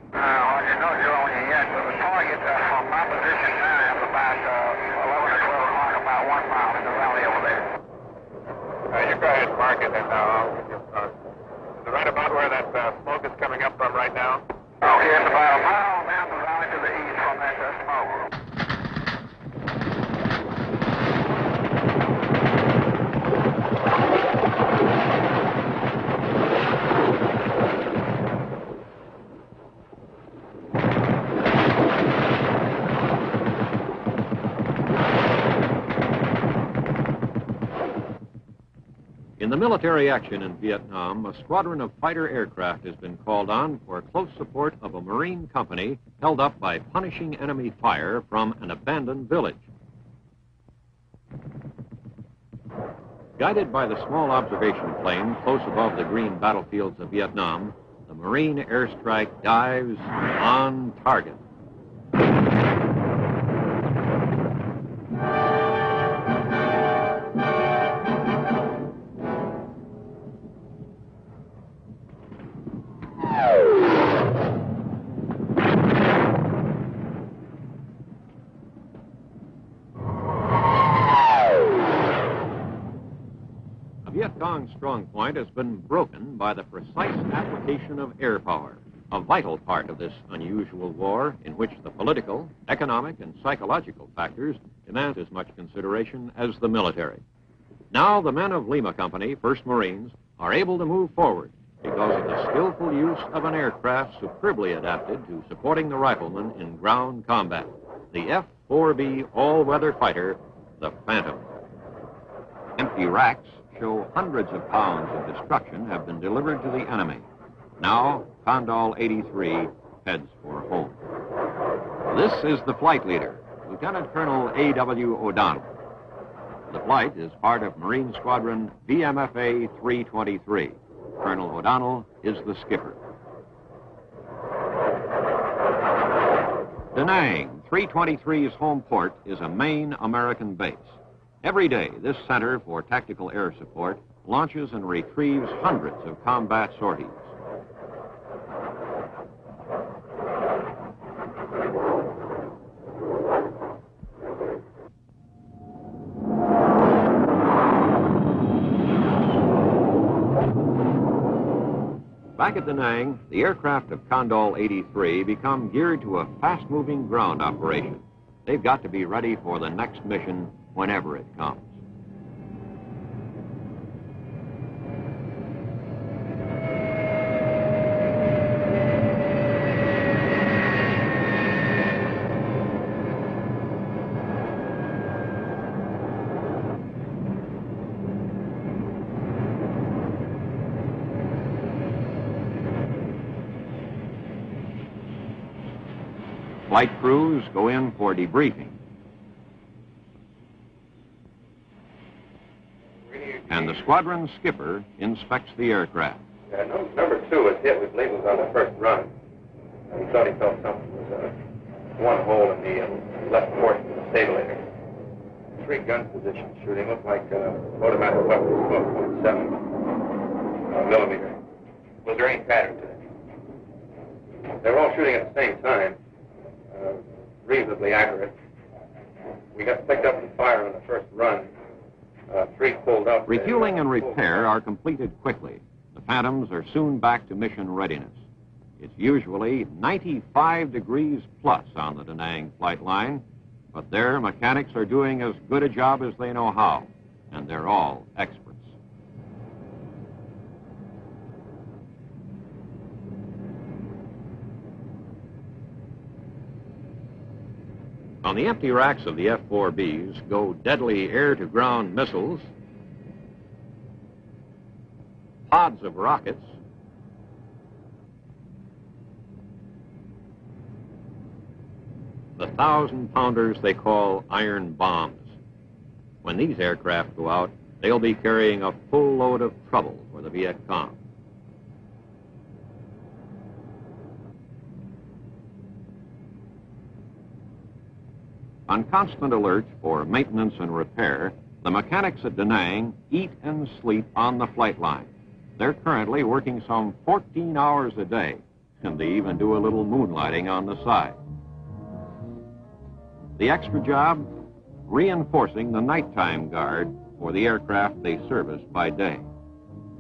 Well, you know, Joe, when you get to the target from my position now is about 11 or 12 o'clock, about 1 mile in the valley over there. You go ahead and mark it, and I'll give you a start. Is it right about where that smoke is coming up from right now? Okay, it's about a mile down the valley to the east from that smoke. In the military action in Vietnam, a squadron of fighter aircraft has been called on for close support of a Marine company held up by punishing enemy fire from an abandoned village. Guided by the small observation plane close above the green battlefields of Vietnam, the Marine airstrike dives on target. A Viet Cong strong point has been broken by the precise application of air power, a vital part of this unusual war in which the political, economic, and psychological factors demand as much consideration as the military. Now the men of Lima Company, 1st Marines, are able to move forward because of the skillful use of an aircraft superbly adapted to supporting the riflemen in ground combat, the F-4B all-weather fighter, the Phantom. Empty racks show hundreds of pounds of destruction have been delivered to the enemy. Now, Condal 83 heads for home. This is the flight leader, Lieutenant Colonel A.W. O'Donnell. The flight is part of Marine Squadron VMFA 323. Colonel O'Donnell is the skipper. Da Nang, 323's home port, is a main American base. Every day, this Center for Tactical Air Support launches and retrieves hundreds of combat sorties. Back at Da Nang, the aircraft of Condal 83 become geared to a fast-moving ground operation. They've got to be ready for the next mission whenever it comes. Flight crews go in for debriefing. And the squadron skipper inspects the aircraft. Number 2 was hit, we believe, was on the first run. He thought he felt something was one hole in the left portion of the stabulator. 3 gun position shooting, looked like automatic weapon, 12.7 millimeter. Was there any pattern to it? They were all shooting at the same time, reasonably accurate. We got picked up in fire on the first run. 3 pulled up. Refueling and repair are completed quickly. The Phantoms are soon back to mission readiness. It's usually 95 degrees plus on the Da Nang flight line, but their mechanics are doing as good a job as they know how, and they're all experts. On the empty racks of the F-4Bs go deadly air-to-ground missiles, pods of rockets, the 1,000-pounders they call iron bombs. When these aircraft go out, they'll be carrying a full load of trouble for the Viet Cong. On constant alert for maintenance and repair, the mechanics at Da Nang eat and sleep on the flight line. They're currently working some 14 hours a day and they even do a little moonlighting on the side. The extra job? Reinforcing the nighttime guard for the aircraft they service by day.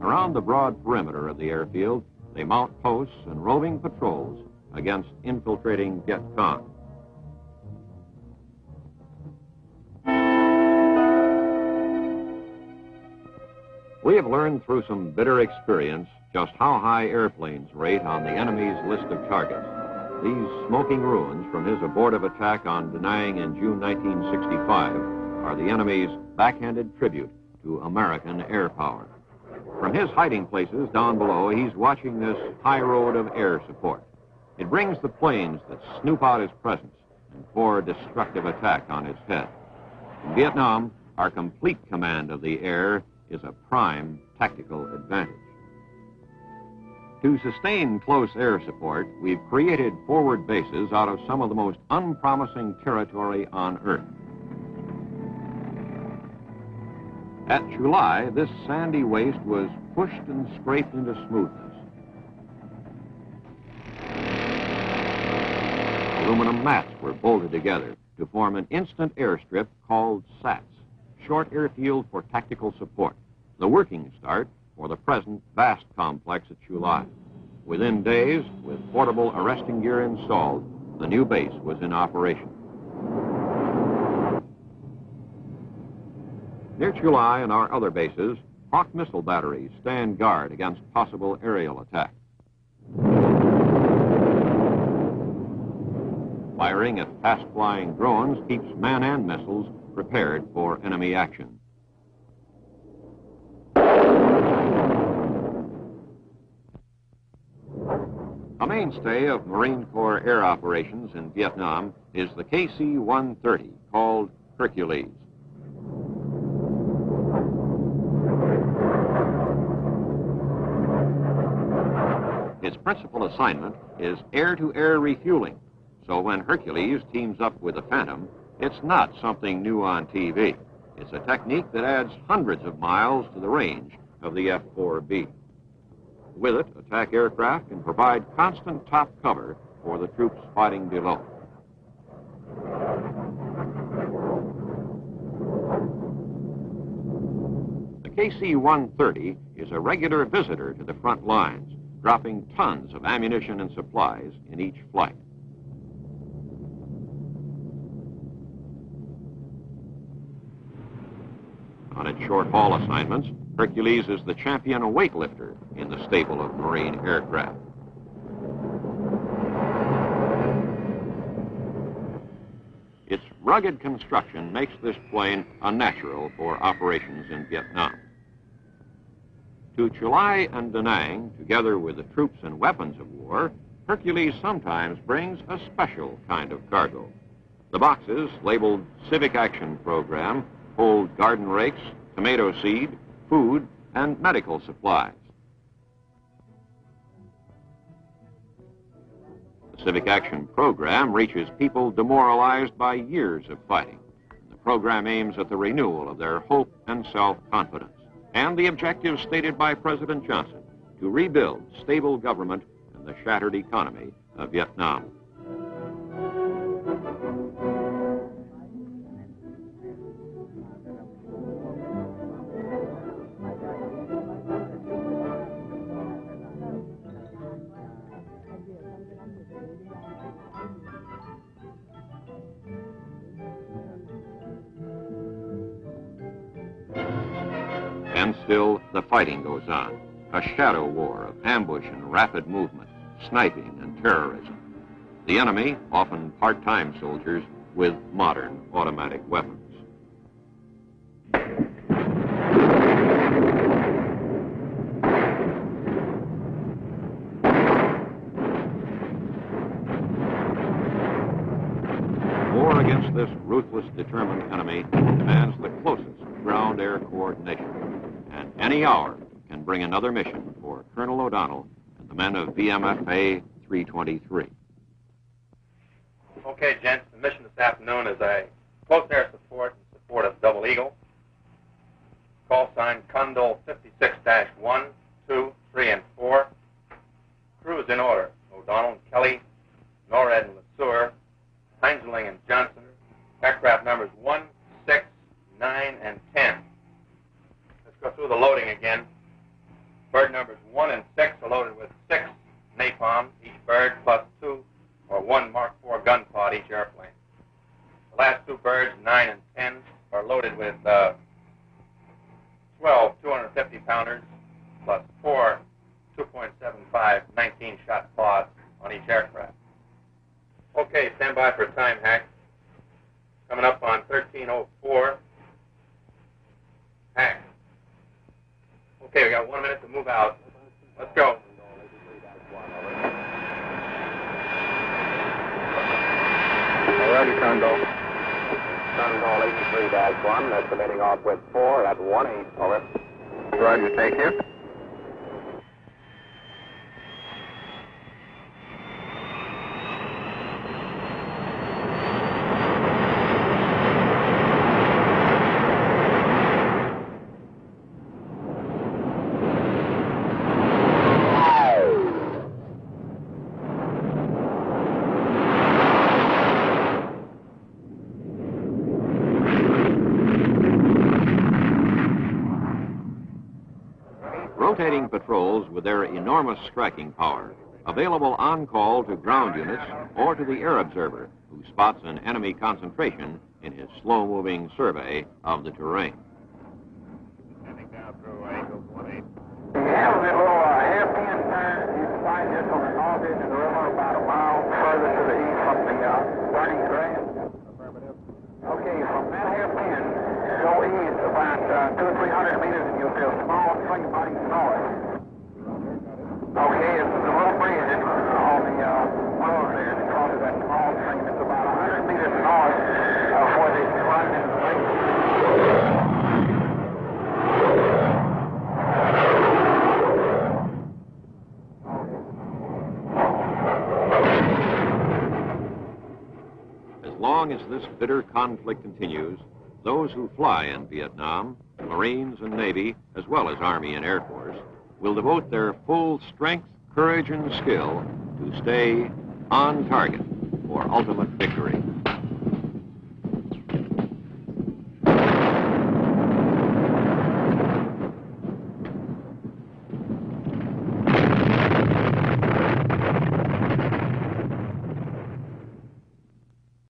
Around the broad perimeter of the airfield, they mount posts and roving patrols against infiltrating Viet Cong. We have learned through some bitter experience just how high airplanes rate on the enemy's list of targets. These smoking ruins from his abortive attack on Da Nang in June 1965 are the enemy's backhanded tribute to American air power. From his hiding places down below, he's watching this high road of air support. It brings the planes that snoop out his presence and pour destructive attack on his head. In Vietnam, our complete command of the air is a prime tactical advantage. To sustain close air support, we've created forward bases out of some of the most unpromising territory on Earth. At Chulai, this sandy waste was pushed and scraped into smoothness. Aluminum mats were bolted together to form an instant airstrip called SATS, Short Airfield for Tactical Support, the working start for the present vast complex at Chulai. Within days, with portable arresting gear installed, the new base was in operation. Near Chulai and our other bases, Hawk missile batteries stand guard against possible aerial attack. Firing at fast-flying drones keeps men and missiles prepared for enemy action. A mainstay of Marine Corps air operations in Vietnam is the KC-130, called Hercules. Its principal assignment is air-to-air refueling, so when Hercules teams up with the Phantom, it's not something new on TV. It's a technique that adds hundreds of miles to the range of the F-4B. With it, attack aircraft can provide constant top cover for the troops fighting below. The KC-130 is a regular visitor to the front lines, dropping tons of ammunition and supplies in each flight. On its short-haul assignments, Hercules is the champion weightlifter in the stable of Marine aircraft. Its rugged construction makes this plane unnatural for operations in Vietnam. To Chulai and Da Nang, together with the troops and weapons of war, Hercules sometimes brings a special kind of cargo. The boxes, labeled Civic Action Program, hold garden rakes, tomato seed, food, and medical supplies. The Civic Action Program reaches people demoralized by years of fighting. The program aims at the renewal of their hope and self-confidence, and the objectives stated by President Johnson to rebuild stable government and the shattered economy of Vietnam. And still, the fighting goes on. A shadow war of ambush and rapid movement, sniping and terrorism. The enemy, often part-time soldiers, with modern automatic weapons. War against this ruthless, determined enemy demands the closest ground-air coordination. And any hour can bring another mission for Colonel O'Donnell and the men of VMFA 323. Okay, gents, the mission this afternoon is a close air support in support of Double Eagle. Call sign Condol 56-1, 2, 3, and 4. Crew is in order. O'Donnell and Kelly, Norred and LeSueur, Heinzling and Johnson, aircraft numbers 1, 6, 9, and 10. Let's go through the loading again. Bird numbers 1 and 6 are loaded with 6 napalm, each bird, plus 2 or 1 Mark IV gun pod each airplane. The last 2 birds, 9 and 10, are loaded with 12 250-pounders, plus 4 2.75 19-shot pods on each aircraft. Okay, stand by for a time hack. Coming up on 13:04. Hack. Okay, we got 1 minute to move out. Let's go. Alrighty, Condor. Condor 83-1, estimating off with 4 at 1-8, over. Roger, take you. Rotating patrols with their enormous striking power, available on call to ground units or to the air observer who spots an enemy concentration in his slow-moving survey of the terrain. Heading down through angles 1-8. You have a little hairpin turn. You can find this on the north edge of the river, about a mile further to the east from the burning grass. Affirmative. Okay, from that hairpin, go east about 200 or 300 meters, and you'll see a small swing body north. Okay, it's a little bridge on the road there that crosses that small stream. It's about 100 meters north of where they run into the lake. As long as this bitter conflict continues, those who fly in Vietnam, Marines and Navy, as well as Army and Air Force, will devote their full strength, courage, and skill to stay on target for ultimate victory.